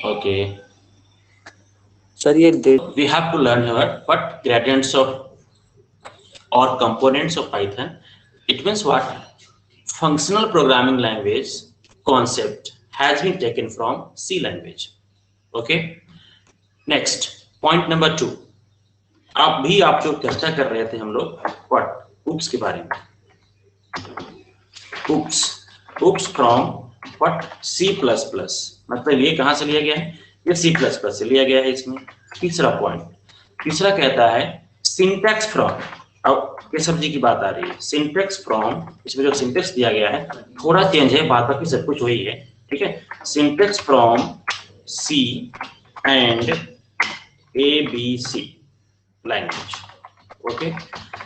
Okay. Sir ये We have to learn here what gradients of or components of Python. It means what? Functional programming language concept has been taken from C language. Okay. Next, point number 2. आप जो चर्चा कर रहे थे हम लोग what oops के बारे में. oops from what C++. मतलब ये कहां से लिया गया है? ये C++ से लिया गया है इसमें. तीसरा पॉइंट, तीसरा कहता है सिंटैक्स फ्रॉम. अब केशव जी की बात आ रही है. सिंटैक्स फ्रॉम, इसमें जो सिंटैक्स दिया गया है थोड़ा चेंज है, बात बाकी सब कुछ वही है. ठीक है. Syntax from C and ABC language. Okay.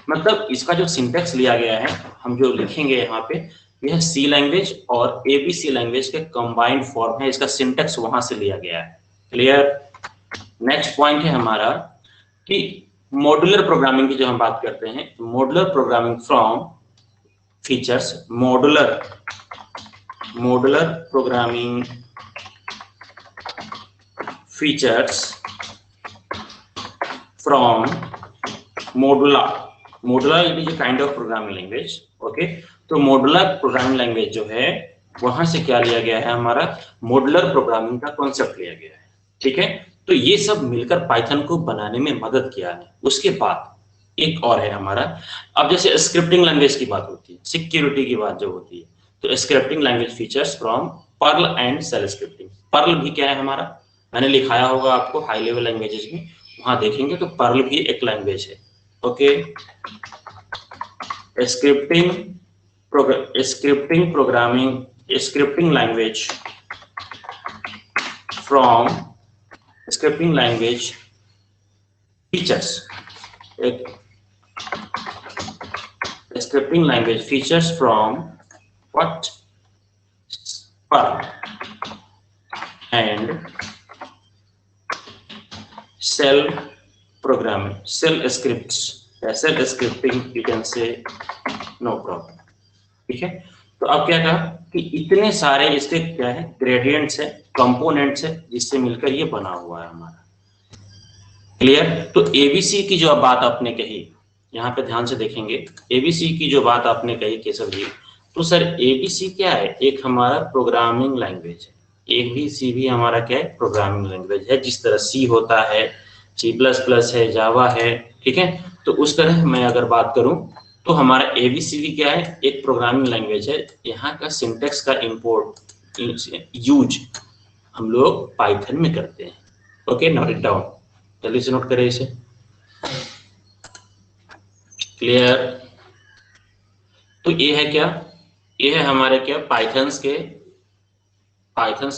मतलब इसका जो सिंटैक्स लिया गया है, हम जो लिखेंगे यहाँ पे, यह C लैंग्वेज और ABC लैंग्वेज के कंबाइंड फॉर्म है. इसका सिंटैक्स वहां से लिया गया है. क्लियर. नेक्स्ट पॉइंट है हमारा कि मॉड्यूलर प्रोग्रामिंग की जो हम बात करते हैं, modular programming from features, modular programming features from modular it is a kind of programming language. Okay. तो मॉड्यूलर प्रोग्रामिंग लैंग्वेज जो है वहां से क्या लिया गया है, हमारा मॉड्यूलर प्रोग्रामिंग का कॉन्सेप्ट लिया गया है. ठीक है. तो ये सब मिलकर पाइथन को बनाने में मदद किया है. उसके बाद एक और है हमारा, अब जैसे स्क्रिप्टिंग लैंग्वेज की बात होती है, सिक्योरिटी की बात जो होती है, तो scripting language features from Perl and shell scripting. Perl भी क्या है हमारा, मैंने लिखाया होगा आपको हाई लेवल लैंग्वेजेस में, वहां देखेंगे तो पर्ल भी एक लैंग्वेज है. Okay. Scripting language from scripting language features, scripting language features from what Perl and shell programming, shell scripts, shell scripting you can say, no problem. ठीक है. तो अब क्या कहा कि इतने सारे इसके क्या है, ग्रेडियंट्स है, कंपोनेंट्स है, जिससे मिलकर ये बना हुआ है हमारा. क्लियर. तो एबीसी की जो बात आपने कही, यहाँ पे ध्यान से देखेंगे, एबीसी की जो बात आपने कही केशव जी, तो सर एबीसी क्या है, एक हमारा प्रोग्रामिंग लैंग्वेज है. एबीसी भी हमारा क्या है, प्रोग्रामिंग लैंग्वेज है. जिस तरह सी होता है, C++ है, जावा है. ठीक है. तो उस तरह मैं अगर बात करूं तो हमारा एबीसी भी क्या है, एक प्रोग्रामिंग लैंग्वेज है. यहाँ का सिंटेक्स का इंपोर्ट यूज हम लोग पाइथन में करते हैं. ओके. नोट इट डाउन, जल्दी से नोट करें इसे. क्लियर. तो ये है क्या, ये है हमारे क्या, पाइथन्स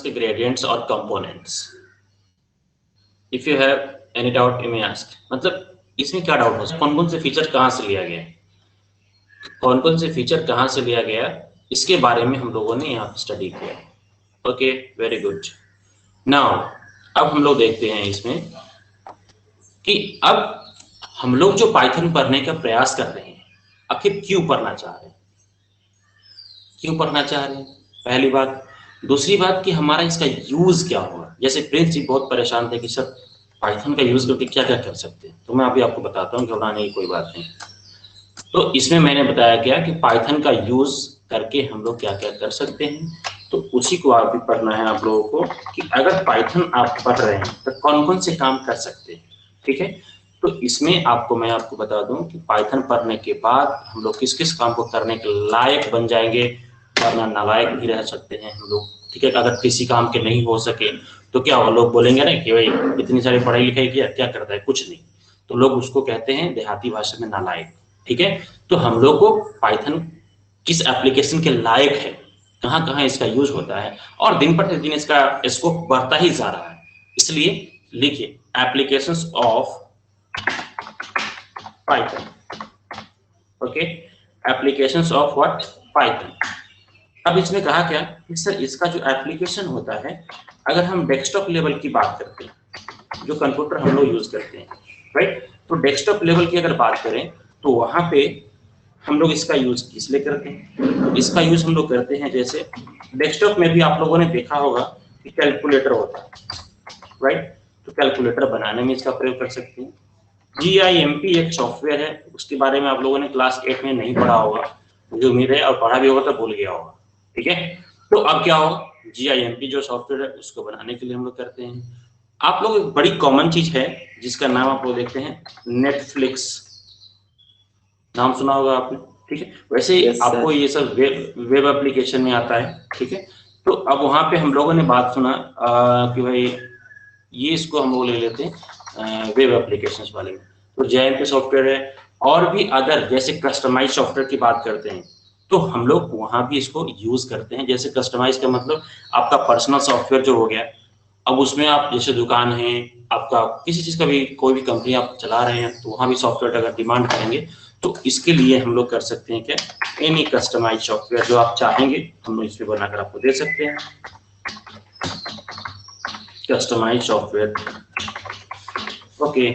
के ग्रेडियंट्स और components. If you have any doubt you may ask. मतलब इसमें क्या डाउट हो, कौन कौन से फीचर कहां से लिया गया, कौन कौन से फीचर कहां से लिया गया, इसके बारे में हम लोगों ने यहाँ पे स्टडी किया. ओके. Very good. नाउ अब हम लोग देखते हैं इसमें कि अब हम लोग जो पाइथन पढ़ने का प्रयास कर रहे हैं, आखिर क्यों पढ़ना चाह रहे हैं, क्यों पढ़ना चाह रहे हैं, पहली बात. दूसरी बात कि हमारा इसका यूज क्या होगा. जैसे प्रिंस जी बहुत परेशान थे कि सर पाइथन का यूज करके क्या क्या कर सकते हैं, तो मैं अभी आपको बताता हूँ, घबराने की कोई बात नहीं. तो इसमें मैंने बताया क्या कि पाइथन का यूज करके हम लोग क्या क्या कर सकते हैं, तो उसी को आप भी पढ़ना है आप लोगों को कि अगर पाइथन आप पढ़ रहे हैं तो कौन कौन से काम कर सकते हैं. ठीक है. तो इसमें मैं आपको बता दूं कि पाइथन पढ़ने के बाद हम लोग किस किस काम को करने के लायक बन जाएंगे, वरना नालायक भी रह सकते हैं हम लोग. ठीक है. अगर किसी काम के नहीं हो सके तो क्या होगा, लोग बोलेंगे ना कि भाई इतनी सारी पढ़ाई लिखाई किया, क्या करता है, कुछ नहीं. तो लोग उसको कहते हैं देहाती भाषा में नालायक. ठीक है. तो हम लोग को पाइथन किस एप्लीकेशन के लायक है, कहाँ कहाँ इसका यूज होता है, और दिन प्रतिदिन इसका स्कोप बढ़ता ही जा रहा है. इसलिए लिखिए applications of Python. Okay. Applications of what, Python. अब इसने कहा क्या कि सर इसका जो एप्लीकेशन होता है, अगर हम डेस्कटॉप लेवल की बात करते हैं, जो कंप्यूटर हम लोग यूज करते हैं, राइट, तो डेस्कटॉप लेवल की अगर बात करें तो वहां पे हम लोग इसका यूज किस लिए करते हैं, इसका यूज हम लोग करते हैं, जैसे डेस्कटॉप में भी आप लोगों ने देखा होगा कि कैलकुलेटर होता है. राइट। तो कैलकुलेटर बनाने में इसका प्रयोग कर सकते हैं। GIMP एक सॉफ्टवेयर है, उसके बारे में आप लोगों ने क्लास 8 में नहीं पढ़ा होगा, मुझे उम्मीद है, और पढ़ा भी होगा तो भूल गया होगा, ठीक है। तो अब क्या होगा, GIMP जो सॉफ्टवेयर है उसको बनाने के लिए हम लोग करते हैं। आप लोग एक बड़ी कॉमन चीज है जिसका नाम आप लोग देखते हैं, नेटफ्लिक्स, नाम सुना होगा आपने, ठीक है। वैसे Yes, आपको sir. ये सब वेब एप्लीकेशन में आता है, ठीक है। तो अब वहां पे हम लोगों ने बात सुना कि भाई ये इसको हम लोग ले लेते हैं वेब एप्लीकेशंस वाले में। तो JIMP सॉफ्टवेयर है, और भी अदर जैसे कस्टमाइज सॉफ्टवेयर की बात करते हैं तो हम लोग वहां भी इसको यूज करते हैं। जैसे कस्टमाइज का मतलब आपका पर्सनल सॉफ्टवेयर जो हो गया, अब उसमें आप जैसे दुकान है आपका, किसी चीज का भी, कोई भी कंपनी आप चला रहे हैं तो वहां भी सॉफ्टवेयर अगर डिमांड करेंगे तो इसके लिए हम लोग कर सकते हैं क्या, एनी कस्टमाइज सॉफ्टवेयर जो आप चाहेंगे हम लोग इसमें बनाकर आपको दे सकते हैं, कस्टमाइज सॉफ्टवेयर। ओके,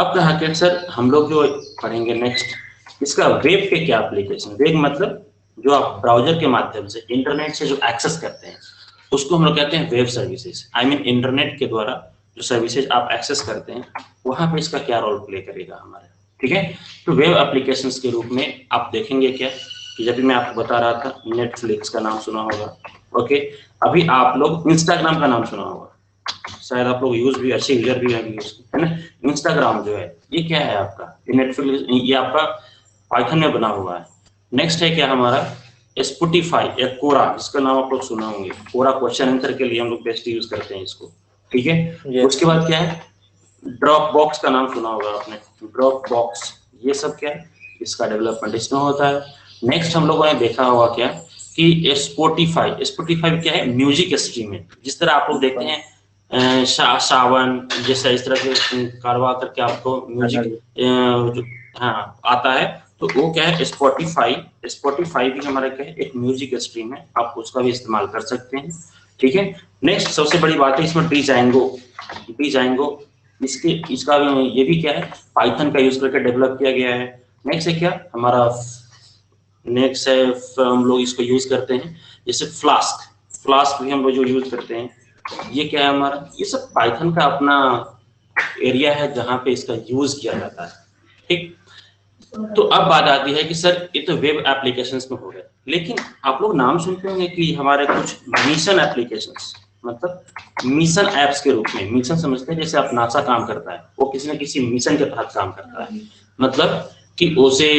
अब कहा कि सर हम लोग जो पढ़ेंगे नेक्स्ट, इसका वेब पे क्या एप्लीकेशन, वेब मतलब जो आप ब्राउजर के माध्यम से इंटरनेट से जो एक्सेस करते हैं उसको हम लोग कहते हैं web services. I mean internet के द्वारा जो सर्विसेज आप एक्सेस करते हैं वहां पे इसका क्या रोल प्ले करेगा हमारे, ठीक है। तो वेब एप्लीकेशंस के रूप में आप देखेंगे क्या, कि जब भी मैं आपको बता रहा था नेटफ्लिक्स का नाम सुना होगा, ओके। अभी आप लोग इंस्टाग्राम का नाम सुना होगा, शायद आप लोग यूज भी, अच्छे यूजर भी है ना। इंस्टाग्राम जो है ये क्या है आपका, नेटफ्लिक्स ये आपका पाइथन में बना हुआ है। नेक्स्ट है क्या हमारा स्पॉटिफाई या कोरा, इसका नाम आप लोग सुना होंगे, कोरा क्वेश्चन आंसर के लिए हम लोग बेस्ट यूज करते हैं इसको, ठीक है। Yes. उसके बाद क्या है, ड्रॉप बॉक्स का नाम सुना होगा आपने, ड्रॉप बॉक्स, ये सब क्या है, इसका डेवलपमेंट इसमें होता है। नेक्स्ट हम लोगों ने देखा होगा क्या कि स्पॉटिफाई, स्पॉटिफाई क्या है, म्यूजिक स्ट्रीमिंग। जिस तरह आप लोग देखते हैं सावन जैसा इस तरह के कारवा करके आपको म्यूजिक हाँ आता है, तो वो क्या है स्पॉटिफाई, स्पॉटिफाई भी हमारा क्या है एक म्यूजिक स्ट्रीम है, आप उसका भी इस्तेमाल कर सकते हैं, ठीक है। नेक्स्ट सबसे बड़ी बात है इसमें डिजाइंगो, डिजाइंगो इसका ये भी क्या है पाइथन का यूज करके डेवलप किया गया है। नेक्स्ट है क्या हमारा, नेक्स्ट है हम लोग इसको यूज करते हैं जैसे फ्लास्क, फ्लास्क भी हम लोग जो यूज करते हैं, ये क्या है हमारा, ये सब पाइथन का अपना एरिया है जहां पे इसका यूज किया जाता है, ठीक। तो अब बात आती है कि सर ये तो वेब एप्लीकेशंस में हो गए, लेकिन आप लोग नाम सुनते होंगे कि हमारे कुछ मिशन एप्लीकेशंस, मतलब मिशन एप्स के रूप में, मिशन समझते हैं जैसे आप नासा काम करता है, वो किसी न किसी मिशन के तहत काम करता है, मतलब कि उसे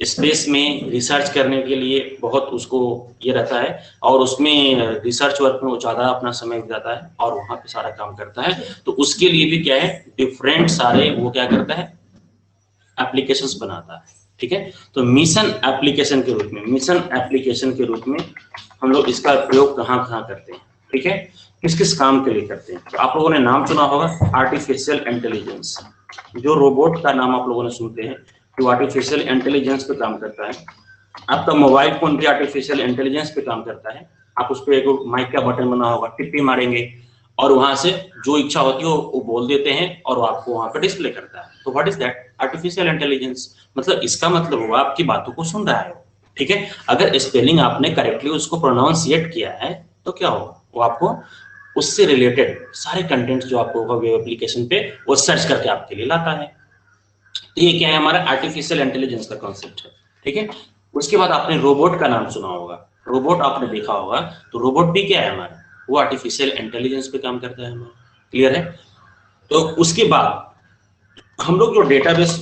स्पेस में रिसर्च करने के लिए बहुत उसको ये रहता है, और उसमें रिसर्च वर्क में वो ज्यादा अपना समय बिताता है और वहां पे सारा काम करता है। तो उसके लिए भी क्या है डिफरेंट सारे वो क्या करता है एप्लीकेशंस बनाता है, ठीक है। तो मिशन एप्लीकेशन के रूप में, मिशन एप्लीकेशन के रूप में हम लोग इसका प्रयोग कहाँ कहाँ करते हैं, ठीक है, किस किस काम के लिए करते हैं। तो आप लोगों ने नाम सुना होगा आर्टिफिशियल इंटेलिजेंस, जो रोबोट का नाम आप लोगों ने सुनते हैं, जो आर्टिफिशियल इंटेलिजेंस पे काम करता है। आपका मोबाइल फोन भी आर्टिफिशियल इंटेलिजेंस पे काम करता है। आप उस पर एक माइक का बटन बना होगा, टिप्पी मारेंगे और वहां से जो इच्छा होती है वो बोल देते हैं और वो आपको वहां पर डिस्प्ले करता है। तो what is that, artificial intelligence. मतलब इसका मतलब हुआ आपकी बातों को सुन रहा है, ठीक है। अगर स्पेलिंग आपने करेक्टली उसको प्रोनाउंसिएट किया है तो क्या होगा, वो आपको उससे रिलेटेड सारे कंटेंट जो आपको वेब एप्लीकेशन पे वो सर्च करके आपके लिए लाता है। तो ये क्या है हमारा आर्टिफिशियल इंटेलिजेंस का कॉन्सेप्ट है, ठीक है। उसके बाद आपने रोबोट का नाम सुना होगा, रोबोट आपने देखा होगा, तो रोबोट भी क्या है हमारा, वो आर्टिफिशियल इंटेलिजेंस पे काम करता है हमारा, क्लियर है। तो उसके बाद हम लोग जो डेटाबेस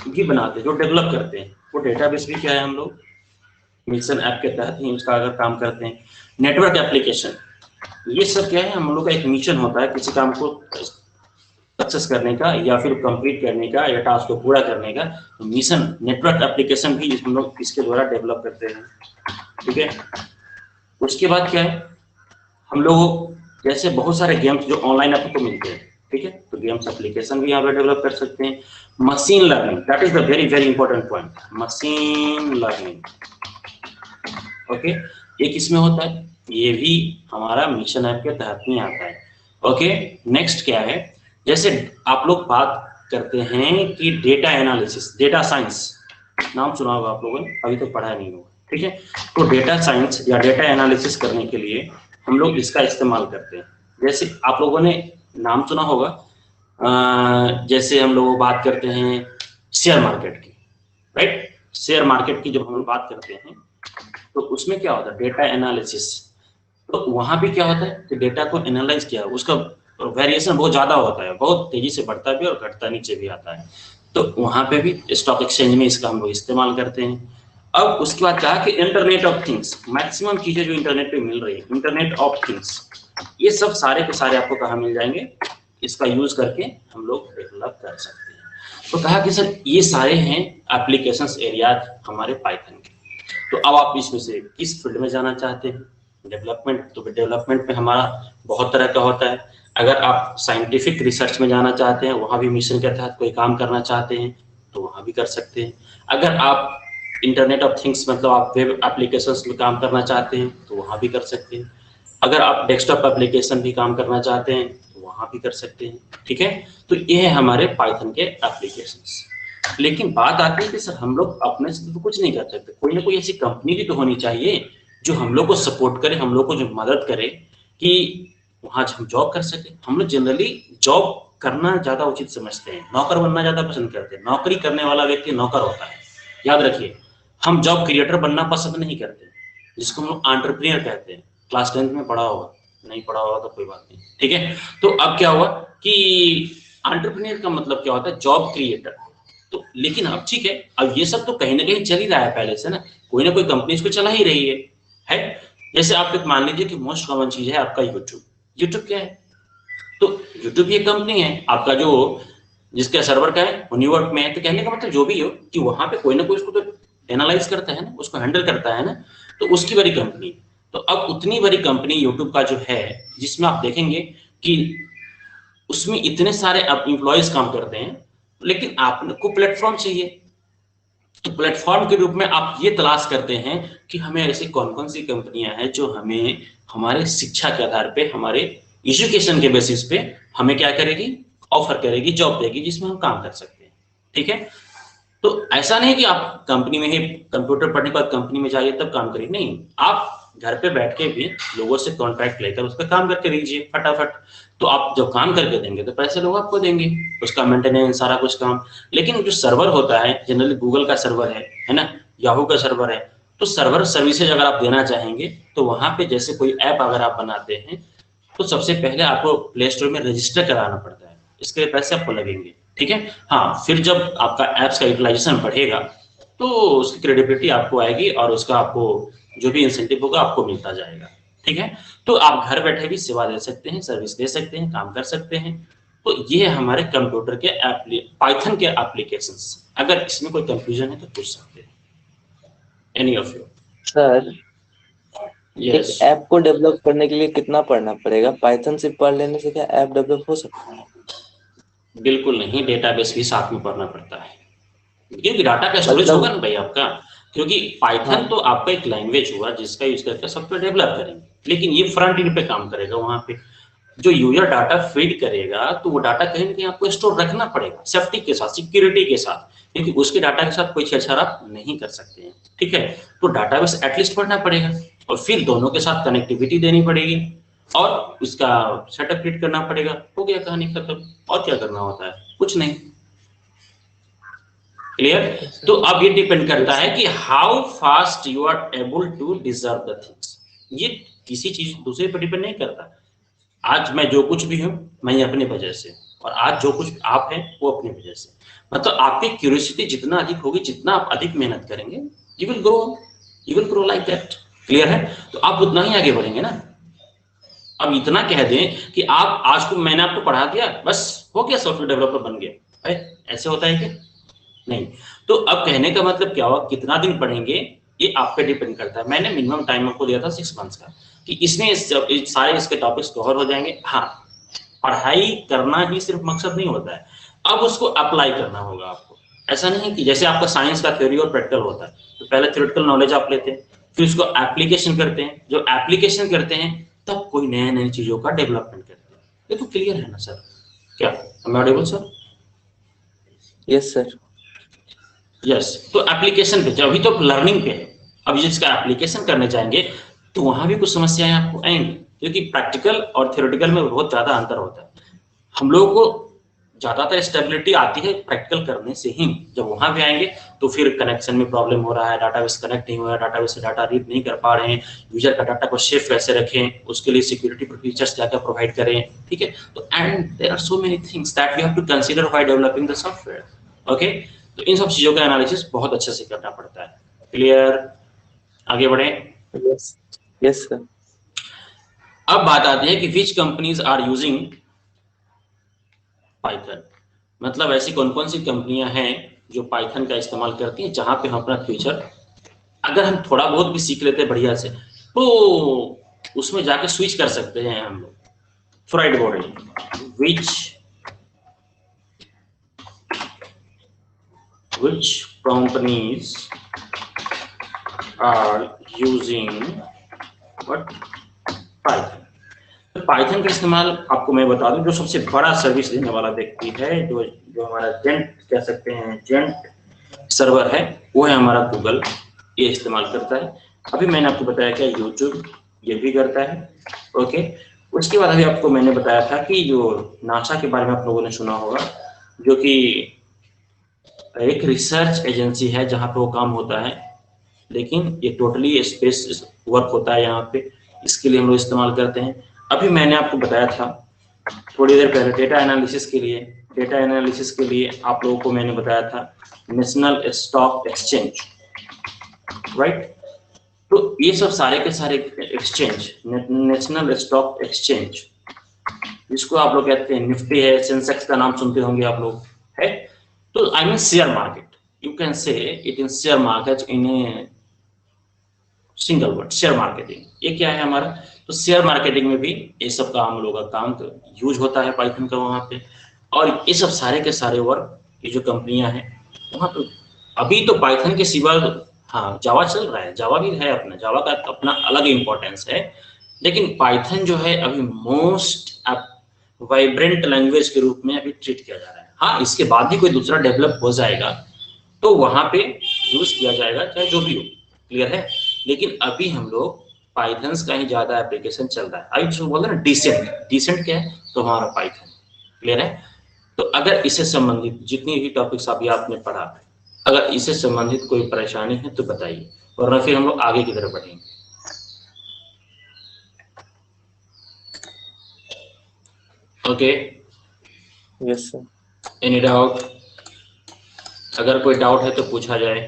भी बनाते हैं, जो डेवलप करते हैं, वो डेटाबेस भी क्या है हम लोग मिशन ऐप के तहत ही उसका अगर काम करते हैं। नेटवर्क एप्लीकेशन, ये सब क्या है हम लोग का एक मिशन होता है किसी काम को सक्सेस करने का या फिर कंप्लीट करने का या टास्क को पूरा करने का, तो मिशन नेटवर्क एप्लीकेशन भी हम लोग इसके द्वारा डेवलप करते हैं, ठीक है। उसके बाद क्या है हम लोग जैसे बहुत सारे गेम्स जो ऑनलाइन आपको मिलते हैं, ठीक है, तो गेम्स एप्लीकेशन भी यहाँ पे डेवलप कर सकते हैं। Machine learning, that is the very very important point, machine learning, okay, ये किसमें होता है, ये भी हमारा मिशन ऐप के तहत में आता है, ओके। नेक्स्ट क्या है, जैसे आप लोग बात करते हैं कि डेटा एनालिसिस, डेटा साइंस, नाम सुना होगा आप लोगों ने, अभी तो पढ़ा नहीं होगा, ठीक है। तो डेटा साइंस या डेटा एनालिसिस करने के लिए हम लोग इसका इस्तेमाल करते हैं, जैसे आप लोगों ने नाम सुना होगा, जैसे हम लोग बात करते हैं शेयर मार्केट की, राइट? शेयर मार्केट की जब हम बात करते हैं तो उसमें क्या होता है, डेटा एनालिसिस। तो वहां भी क्या होता है कि डेटा को एनालाइज किया, उसका वेरिएशन बहुत ज्यादा होता है, बहुत तेजी से बढ़ता भी और घटता नीचे भी आता है। तो वहां पे भी स्टॉक एक्सचेंज में इसका हम लोग इस्तेमाल करते हैं। अब उसके बाद कहा कि इंटरनेट ऑफ थिंग्स, मैक्सिमम चीजें जो इंटरनेट पे मिल रही है, इंटरनेट ऑफ थिंग्स, ये सब सारे के सारे आपको कहाँ मिल जाएंगे, इसका यूज करके हम लोग डेवलप कर सकते हैं। तो कहा कि सर ये सारे हैं एप्लीकेशंस एरियाज हमारे पाइथन के। तो अब आप इसमें से किस फील्ड में जाना चाहते हैं? डेवलपमेंट, तो डेवलपमेंट में हमारा बहुत तरह का होता है। अगर आप साइंटिफिक रिसर्च में जाना चाहते हैं, वहां भी मिशन के तहत कोई काम करना चाहते हैं तो वहां भी कर सकते हैं। अगर आप इंटरनेट ऑफ थिंग्स मतलब आप वेब एप्लीकेशंस में काम करना चाहते हैं तो वहां भी कर सकते हैं। अगर आप डेस्कटॉप एप्लीकेशन भी काम करना चाहते हैं तो वहां भी कर सकते हैं। ठीक है, तो ये है हमारे पाइथन के एप्लीकेशंस। लेकिन बात आती है कि सर हम लोग अपने से तो कुछ नहीं कर सकते, कोई ना कोई ऐसी कंपनी भी तो होनी चाहिए जो हम लोग को सपोर्ट करे, हम लोग को जो मदद करे कि वहां हम जॉब कर सके। हम लोग जनरली जॉब करना ज्यादा उचित समझते हैं, नौकर बनना ज्यादा पसंद करते हैं। नौकरी करने वाला व्यक्ति नौकर होता है, याद रखिए। हम जॉब क्रिएटर बनना पसंद नहीं करते, जिसको हम लोग एंटरप्रेन्योर कहते हैं। क्लास 10th में पढ़ा होगा, नहीं पढ़ा होगा तो कोई बात नहीं, ठीक है। तो अब क्या हुआ कि एंटरप्रेन्योर का मतलब क्या होता है, जॉब क्रिएटर। तो लेकिन अब ठीक है, अब ये सब तो कहीं ना कहीं चल ही रहा है पहले से ना, कोई ना कोई कंपनी इसको चला ही रही है। जैसे आप एक मान लीजिए कि मोस्ट कॉमन चीज है आपका यूट्यूब। यूट्यूब क्या है, तो यूट्यूब ये कंपनी है आपका, जो जिसका सर्वर का है वो न्यूयॉर्क में है। तो कहने का मतलब जो भी हो कि वहां पे कोई ना कोई उसको तो एनालाइज करता है ना, उसको हैंडल करता है ना, तो उसकी बड़ी कंपनी। तो अब उतनी बड़ी कंपनी यूट्यूब का जो है, जिसमें आप देखेंगे कि उसमें इतने सारे एम्प्लॉयज काम करते हैं, लेकिन आपको प्लेटफॉर्म चाहिए। तो प्लेटफॉर्म के रूप में आप ये तलाश करते हैं कि हमें ऐसी कौन कौन सी कंपनियां हैं जो हमें हमारे शिक्षा के आधार पे, हमारे एजुकेशन के बेसिस पे हमें क्या करेगी, ऑफर करेगी, जॉब देगी, जिसमें हम काम कर सकते हैं। ठीक है, तो ऐसा नहीं कि आप कंपनी में ही कंप्यूटर पढ़ने के बाद कंपनी में जाइए तब काम करिए, नहीं, आप घर पे बैठ के भी लोगों से कॉन्ट्रैक्ट लेकर उसका काम करके दीजिए फटाफट। तो आप जब काम करके देंगे तो पैसे लोग आपको देंगे, उसका मेंटेनेंस सारा कुछ काम। लेकिन जो सर्वर होता है, जनरली गूगल का सर्वर है ना, याहू का सर्वर है, तो सर्वर सर्विसेज अगर आप देना चाहेंगे तो वहां पे जैसे कोई ऐप अगर आप बनाते हैं तो सबसे पहले आपको प्ले स्टोर में रजिस्टर कराना पड़ता है, इसके लिए पैसे आपको लगेंगे। ठीक है, हाँ, फिर जब आपका एप्स का यूटिलाइजेशन बढ़ेगा तो उसकी क्रेडिबिलिटी आपको आएगी और उसका आपको जो भी इंसेंटिव होगा आपको मिलता जाएगा। ठीक है, तो आप घर बैठे भी सेवा दे सकते हैं, सर्विस दे सकते हैं, काम कर सकते हैं। तो ये है हमारे कंप्यूटर के पाइथन के एप्लीकेशंस। अगर इसमें कोई कंफ्यूजन है तो पूछ सकते हैं, any of you. Sir yes, एक ऐप को डेवलप करने के लिए कितना पढ़ना पड़ेगा? पाइथन से पढ़ लेने से क्या ऐप डेवलप हो सकता है? बिल्कुल नहीं, डेटाबेस भी साथ में पढ़ना पड़ता है, क्योंकि डाटा का स्टोरेज होगा ना भाई आपका। क्योंकि पाइथन हाँ, तो आपका एक लैंग्वेज हुआ जिसका यूज करके सॉफ्टवेयर डेवलप करेंगे, लेकिन ये फ्रंट एंड पे काम करेगा। वहां पे जो यूजर डाटा फीड करेगा तो वो डाटा कहीं ना कहीं आपको स्टोर रखना पड़ेगा, सेफ्टी के साथ, सिक्योरिटी के साथ, क्योंकि उसके डाटा के साथ कोई छेड़छाड़ आप नहीं कर सकते हैं। ठीक है, तो डाटाबेस एटलीस्ट पढ़ना पड़ेगा, और फिर दोनों के साथ कनेक्टिविटी देनी पड़ेगी और उसका सेटअप क्रिएट करना पड़ेगा। हो गया, कहानी खत्म। और क्या करना होता है, कुछ नहीं। क्लियर? तो अब ये डिपेंड करता है कि how fast you are able to deserve the things. ये किसी चीज दूसरे पर डिपेंड नहीं करता। आज मैं जो कुछ भी हूं, मैं अपने वजह से, और आज जो कुछ आप हैं वो अपनी वजह से। मतलब आपकी क्यूरियोसिटी जितना अधिक होगी, जितना आप अधिक मेहनत करेंगे, you will grow like that. Clear है? तो आप उतना ही आगे बढ़ेंगे ना। अब इतना कह दें कि आप आज को मैंने आपको पढ़ा दिया, बस हो गया, सॉफ्टवेयर डेवलपर बन गया, ऐसे होता है क्या? नहीं। तो अब कहने का मतलब क्या हुआ, कितना दिन पढ़ेंगे ये आप पे डिपेंड करता है। मैंने मिनिमम टाइम आपको दिया था 6 मंथ्स का, कि इसमें सारे इसके टॉपिक्स कवर हो जाएंगे। हाँ, पढ़ाई करना ही सिर्फ मकसद नहीं होता है, अब उसको अप्लाई करना होगा आपको। ऐसा नहीं है कि जैसे आपका साइंस का थ्योरी और प्रैक्टिकल होता है, तो पहले थ्योरेटिकल नॉलेज आप लेते हैं, फिर उसको एप्लीकेशन करते हैं। जो एप्लीकेशन करते हैं तब कोई नए नई चीजों का डेवलपमेंट करते हैं। ये तो क्लियर है ना सर? क्या Audible sir? Yes sir. Yes, तो एप्लीकेशन पे अभी तो लर्निंग पे है। अब जिसका एप्लीकेशन करने जाएंगे तो वहां भी कुछ समस्याएं आपको आएंगी। क्योंकि प्रैक्टिकल और थ्योरेटिकल में बहुत ज़्यादा अंतर होता है। हम लोगों को ज़्यादातर स्टेबिलिटी आती है प्रैक्टिकल करने से ही। जब वहाँ पे आएंगे तो फिर कनेक्शन में प्रॉब्लम हो रहा है, डाटाबेस कनेक्ट नहीं हो रहा है, डाटाबेस से डाटा रीड नहीं कर पा रहे हैं, यूजर का डाटा को सेफ कैसे रखें, उसके लिए सिक्योरिटी फीचर्स क्या क्या प्रोवाइड करें, ठीक है। तो and there are so many things that we have to consider while developing the software. Okay, तो इन सब चीज़ों का एनालिसिस बहुत अच्छे से करना पड़ता है। क्लियर? आगे बढ़े। Yes sir. अब बात आती है कि which companies are using Python, मतलब ऐसी कौन कौन सी कंपनियां हैं जो पाइथन का इस्तेमाल करती हैं, जहां पे हम अपना फ्यूचर अगर हम थोड़ा बहुत भी सीख लेते हैं बढ़िया से तो उसमें जाके स्विच कर सकते हैं हम लोग। Fried board which companies are using what Python। तो पाइथन का इस्तेमाल आपको मैं बता दूं, जो सबसे बड़ा सर्विस देने वाला व्यक्ति है, जो हमारा जेंट कह सकते हैं, जेंट सर्वर है, वो है हमारा गूगल, ये इस्तेमाल करता है। अभी मैंने आपको बताया कि यूट्यूब ये भी करता है। ओके, उसके बाद अभी आपको मैंने बताया था कि जो नासा के बारे में आप लोगों ने सुना होगा, जो कि एक रिसर्च एजेंसी है जहाँ पे वो काम होता है, लेकिन ये टोटली स्पेस वर्क होता है यहाँ पे, इसके लिए हम लोग इस्तेमाल करते हैं। अभी मैंने आपको बताया था थोड़ी देर पहले डेटा एनालिसिस के लिए आप लोगों को मैंने बताया था नेशनल स्टॉक एक्सचेंज, राइट। तो ये सब सारे के सारे एक्सचेंज, नेशनल स्टॉक एक्सचेंज, जिसको आप लोग कहते हैं निफ्टी है, सेंसेक्स का नाम सुनते होंगे आप लोग, है। तो I mean share market, you can say it in share market in a single word, share marketing. ये क्या है हमारा, तो शेयर मार्केटिंग में भी ये सब का हम लोग का काम यूज होता है पाइथन का वहाँ पे। और ये सब सारे के सारे वर्क, ये जो कंपनियां हैं वहाँ पे अभी तो पाइथन के सिवा हाँ जावा चल रहा है, जावा भी है, अपना जावा का अपना अलग इम्पोर्टेंस है, लेकिन पाइथन जो है अभी मोस्ट वाइब्रेंट लैंग्वेज के रूप में अभी ट्रीट किया जा रहा है। हाँ, इसके बाद भी कोई दूसरा डेवलप हो जाएगा तो वहां पे यूज किया जाएगा, चाहे जो भी हो, क्लियर है। लेकिन अभी हम लोग पाइथन का ही ज्यादा एप्लीकेशन चल रहा है। अभी जो बोल रहे ना डिसेंट क्या है, तो हमारा पाइथन, क्लियर है। तो अगर इससे संबंधित जितनी भी टॉपिक्स अभी आपने पढ़ा, अगर इससे संबंधित कोई परेशानी है तो बताइए, वरना फिर हम लोग आगे की तरफ बढ़ेंगे। Okay, yes sir. Any doubt? अगर कोई डाउट है तो पूछा जाए।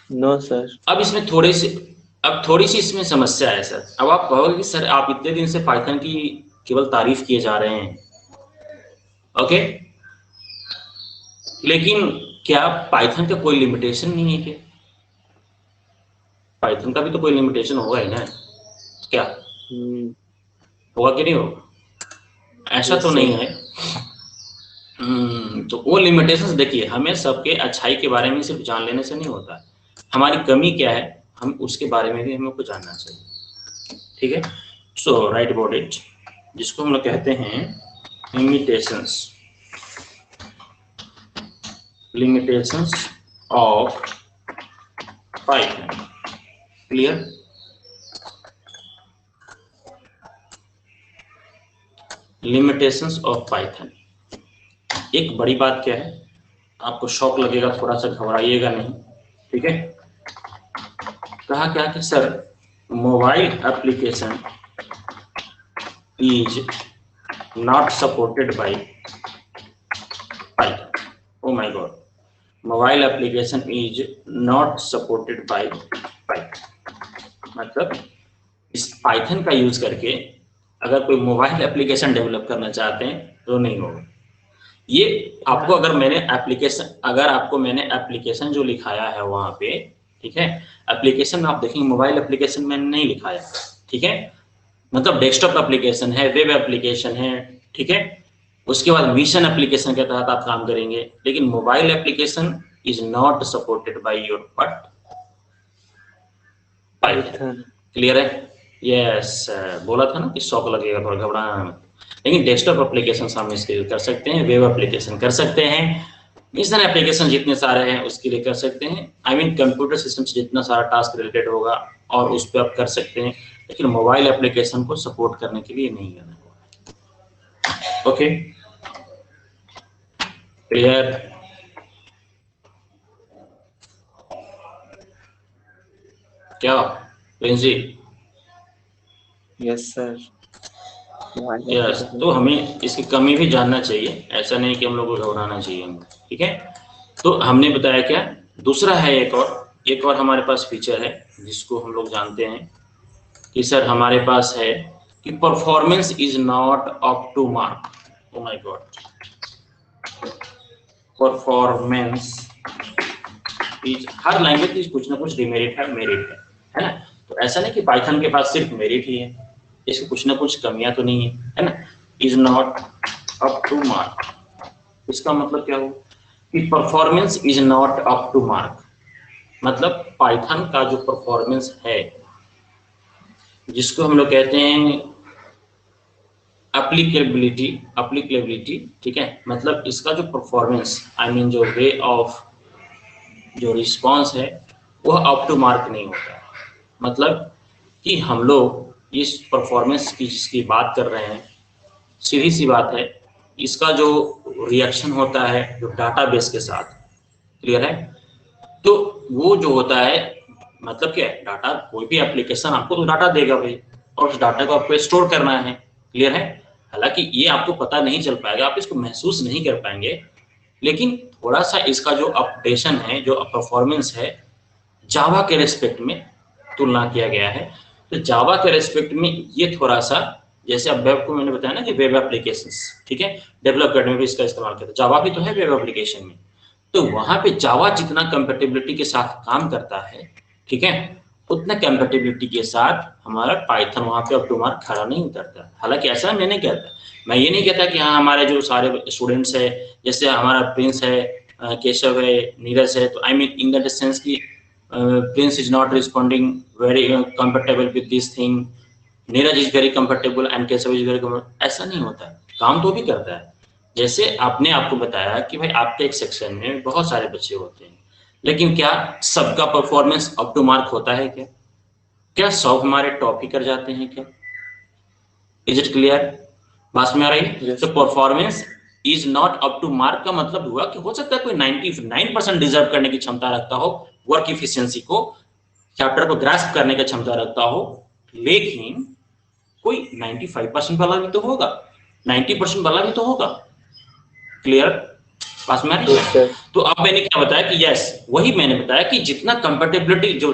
No sir. अब इसमें थोड़ी सी इसमें समस्या है सर। अब आप कहोगे कि सर आप इतने दिन से पाइथन की केवल तारीफ किए जा रहे हैं, ओके, लेकिन क्या पाइथन का कोई लिमिटेशन नहीं है? क्या पाइथन का भी तो कोई लिमिटेशन होगा ही ना, क्या होगा कि नहीं होगा? ऐसा तो नहीं है। तो वो लिमिटेशंस देखिए, हमें सबके अच्छाई के बारे में सिर्फ जान लेने से नहीं होता है, हमारी कमी क्या है हम उसके बारे में भी हमें को जानना चाहिए, ठीक है। सो राइट अबाउट इट, जिसको हम लोग कहते हैं limitations of Python, clear. Limitations of Python, एक बड़ी बात क्या है, आपको शॉक लगेगा, थोड़ा सा घबराइएगा नहीं, ठीक है। कहा क्या कि sir mobile application is not supported by Python. O my God, mobile application is not supported by Python, मतलब इस पाइथन का यूज करके अगर कोई मोबाइल एप्लीकेशन डेवलप करना चाहते हैं तो नहीं होगा। ये आपको अगर मैंने एप्लीकेशन जो लिखाया है वहां पे, ठीक है, एप्लीकेशन में आप देखेंगे मोबाइल एप्लीकेशन मैंने नहीं लिखाया, ठीक है, मतलब डेस्कटॉप एप्लीकेशन है, वेब एप्लीकेशन है, ठीक है। उसके बाद मिशन एप्लीकेशन के तहत आप काम करेंगे, लेकिन mobile application is not supported by your Python, clear है। यस, बोला था ना कि शॉक लगेगा, थोड़ा घबराना मत। लेकिन डेस्कटॉप एप्लीकेशन हम इसके लिए कर सकते हैं, वेब एप्लीकेशन कर सकते हैं, मिशन एप्लीकेशन जितने सारे हैं उसके लिए कर सकते हैं। आई मीन कंप्यूटर सिस्टम से जितना सारा टास्क रिलेटेड होगा और उस पर आप कर सकते हैं। लेकिन मोबाइल एप्लीकेशन को सपोर्ट करने के लिए नहीं है। Okay, clear? क्या Prince ji? Yes sir. Yes, तो हमें इसकी कमी भी जानना चाहिए, ऐसा नहीं कि हम लोग को घबराना चाहिए। ठीक है, तो हमने बताया क्या, दूसरा है एक और हमारे पास फीचर है जिसको हम लोग जानते हैं कि सर हमारे पास है कि performance is not up to mark. Oh my god, performance is, हर लैंग्वेज की कुछ ना कुछ डिमेरिट है, मेरिट है ना? तो ऐसा नहीं कि पाइथन के पास सिर्फ मेरिट ही है, इसकी कुछ ना कुछ कमियां तो नहीं है ना? Is not up to mark, इसका मतलब क्या हो कि performance is not up to mark, मतलब पाइथन का जो परफॉर्मेंस है, जिसको हम लोग कहते हैं एप्लीकेबिलिटी, ठीक है, मतलब इसका जो परफॉर्मेंस, आई मीन जो वे ऑफ जो रिस्पॉन्स है वह अप टू मार्क नहीं होता। मतलब कि हम लोग इस परफॉर्मेंस की जिसकी बात कर रहे हैं, सीधी सी बात है, इसका जो रिएक्शन होता है जो डाटाबेस के साथ, क्लियर है, तो वो जो होता है, मतलब क्या है, डाटा, कोई भी एप्लीकेशन आपको तो डाटा देगा भाई, और उस डाटा को आपको स्टोर करना है, क्लियर है। हालांकि ये आपको पता नहीं चल पाएगा, आप इसको महसूस नहीं कर पाएंगे, लेकिन थोड़ा सा इसका जो अपडेशन है, जो परफॉर्मेंस है, जावा के रेस्पेक्ट में तुलना किया गया है। तो जावा के रेस्पेक्ट में ये थोड़ा सा, जैसे अब वेब को मैंने बताया ना कि वेब एप्लीकेशंस, ठीक है, डेवलप करने में भी इसका इस्तेमाल किया, जावा भी तो है वेब एप्लीकेशन में, तो वहां पे जावा जितना कंपेटेबिलिटी के साथ काम करता है, ठीक है, उतना कंपेटेबिलिटी के साथ हमारा पाइथन वहां पे अप टू मार्क खड़ा नहीं उतरता। हालांकि ऐसा मैं नहीं कहता, मैं ये नहीं कहता कि हाँ हमारे जो सारे स्टूडेंट्स है, जैसे हमारा प्रिंस है, केशव है, नीरज है, तो I mean in that sense की Prince is not responding very comfortable with this thing, Neeraj is very comfortable and Keshav is very comfortable, ऐसा नहीं होता है, काम तो भी करता है। जैसे आपने आपको बताया कि भाई आपके एक सेक्शन में बहुत सारे बच्चे होते हैं, लेकिन क्या सबका परफॉर्मेंस अप टू मार्क होता है क्या? क्या सब हमारे टॉप ही कर जाते हैं क्या? Is it clear? बात में आ रही है? तो performance is not up to mark का मतलब हुआ कि हो सकता है कोई 99% डिजर्व करने की क्षमता रखता हो, वर्क इफिशियंसी को, चैप्टर को ग्रास्प करने की क्षमता रखता हो, लेकिन कोई 95% वाला भी तो होगा, 90% वाला भी तो होगा, क्लियर? पास में आ रही है? तो अब मैंने क्या बताया कि यस, वही मैंने बताया कि जितना कंपेटेबिलिटी जो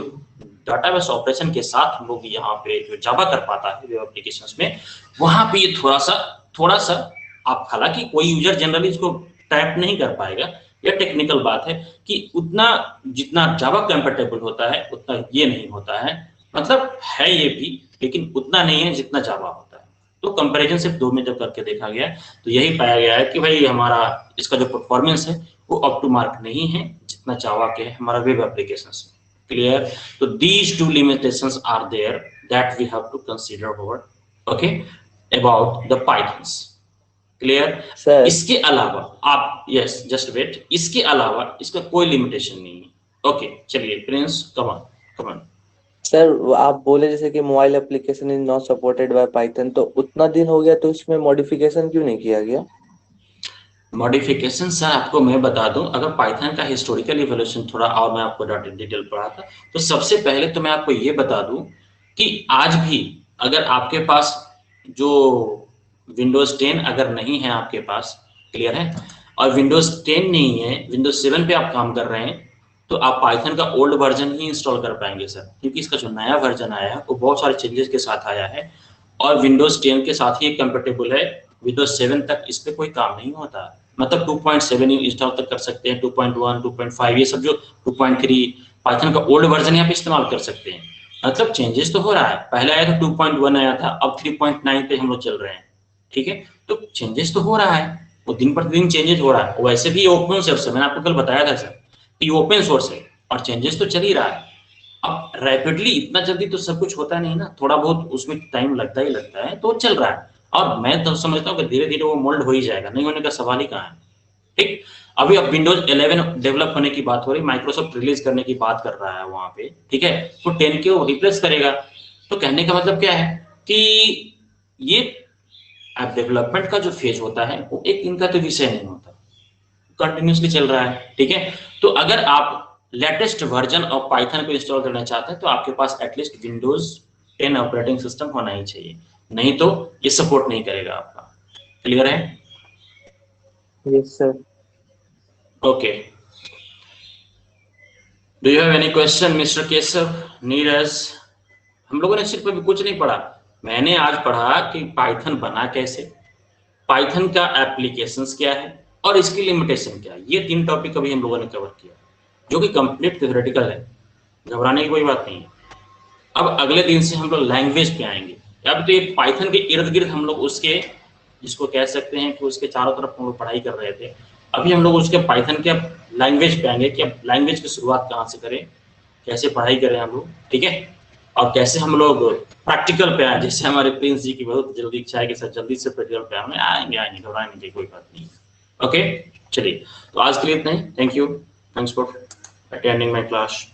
डाटाबेस ऑपरेशन के साथ हम लोग यहाँ पे जो जावा कर पाता है वेब एप्लीकेशंस में, वहां पे ये थोड़ा सा आप, हालांकि कोई यूजर जनरली इसको टैप नहीं कर पाएगा, यह टेक्निकल बात है कि उतना जितना जावा कंपेटेबल होता है उतना ये नहीं होता है, मतलब है ये भी, लेकिन उतना नहीं है जितना जावा होता है। तो कंपैरिजन सिर्फ दो में जब करके देखा गया तो यही पाया गया है कि भाई हमारा इसका जो परफॉर्मेंस है वो अप टू मार्क नहीं है जितना जावा के है हमारा वेब एप्लीकेशंस में, क्लियर? तो these two limitations are there that we have to consider over, okay, about the Pythons, clear? इसके अलावा आप, यस जस्ट वेट, इसके अलावा इसका कोई लिमिटेशन नहीं है। ओके, चलिए प्रिंस, कम ऑन सर, आप बोले जैसे कि mobile application is not supported by Python, तो उतना दिन हो गया तो इसमें मॉडिफिकेशन क्यों नहीं किया गया? मॉडिफिकेशन सर आपको मैं बता दूं, अगर पाइथन का हिस्टोरिकल इवोल्यूशन थोड़ा और मैं आपको डिटेल पढ़ाता, तो सबसे पहले तो मैं आपको ये बता दूं कि आज भी अगर आपके पास जो विंडोज 10 अगर नहीं है आपके पास, क्लियर है, और विंडोज 10 नहीं है, विंडोज 7 पे आप काम कर रहे हैं, तो आप पाइथन का ओल्ड वर्जन ही इंस्टॉल कर पाएंगे सर, क्योंकि इसका जो नया वर्जन आया है वो बहुत सारे चेंजेस के साथ आया है, और विंडोज 10 के साथ ही कंपेटेबल है, विंडोज 7 तक इस पे कोई काम नहीं होता, मतलब 2.7 इंस्टॉल तक कर सकते हैं, 2.1, 2.5, ये सब जो 2.3 पाइथन का ओल्ड वर्जन यहाँ पे इस्तेमाल कर सकते हैं। मतलब चेंजेस तो हो रहा है, पहले आया था 2.1 आया था, अब 3.9 पे हम लोग चल रहे हैं, ठीक है, तो चेंजेस तो हो रहा है, वो दिन प्रतिदिन चेंजेस हो रहा है, वैसे भी ओपन सोर्स है, मैंने आपको कल बताया था सर कि ओपन सोर्स है और चेंजेस तो चल ही रहा है। अब रैपिडली इतना जल्दी तो सब कुछ होता नहीं ना, थोड़ा बहुत उसमें टाइम लगता ही लगता है, तो चल रहा है, और मैं तो समझता हूँ कि धीरे धीरे वो मोल्ड हो ही जाएगा, नहीं होने का सवाल ही कहाँ है, ठीक। अभी अब विंडोज 11 डेवलप होने की बात हो रही, माइक्रोसॉफ्ट रिलीज करने की बात कर रहा है वहां पे, ठीक है, तो 10 के वो रिप्लेस करेगा, तो कहने का मतलब क्या है कि ये ऐप डेवलपमेंट का जो फेज होता है वो एक दिन का तो विषय नहीं होता, कंटिन्यूसली चल रहा है, ठीक है। तो अगर आप लेटेस्ट वर्जन ऑफ पाइथन को इंस्टॉल करना चाहते हैं तो आपके पास एटलीस्ट विंडोज 10 ऑपरेटिंग सिस्टम होना ही चाहिए, नहीं तो ये सपोर्ट नहीं करेगा आपका। क्लियर है? Yes sir. Okay, do you have any question mister Keshav, Neeraj? हम लोगों ने सिर्फ अभी कुछ नहीं पढ़ा, मैंने आज पढ़ा कि पाइथन बना कैसे, पाइथन का एप्लीकेशंस क्या है और इसकी लिमिटेशन क्या है। ये 3 टॉपिक अभी हम लोगों ने कवर किया, जो कि कंप्लीट थ्योरेटिकल है, घबराने की कोई बात नहीं है। अब अगले दिन से हम लोग लैंग्वेज पे आएंगे। अब तो ये पाइथन के इर्द गिर्द हम लोग उसके, जिसको कह सकते हैं कि उसके चारों तरफ हम लोग पढ़ाई कर रहे थे, अभी हम लोग उसके पाइथन के लैंग्वेज पे आएंगे कि अब लैंग्वेज की शुरुआत कहाँ से करें, कैसे पढ़ाई करें हम लोग, ठीक है, और कैसे हम लोग प्रैक्टिकल पे आए। जैसे हमारे प्रिंस जी की बहुत जल्दी इच्छा है कि सर जल्दी से प्रैक्टिकल पे हमें आएंगे, घबराने की कोई बात नहीं। ओके, चलिए, तो आज के लिए इतना ही। Thank you, thanks for attending my class.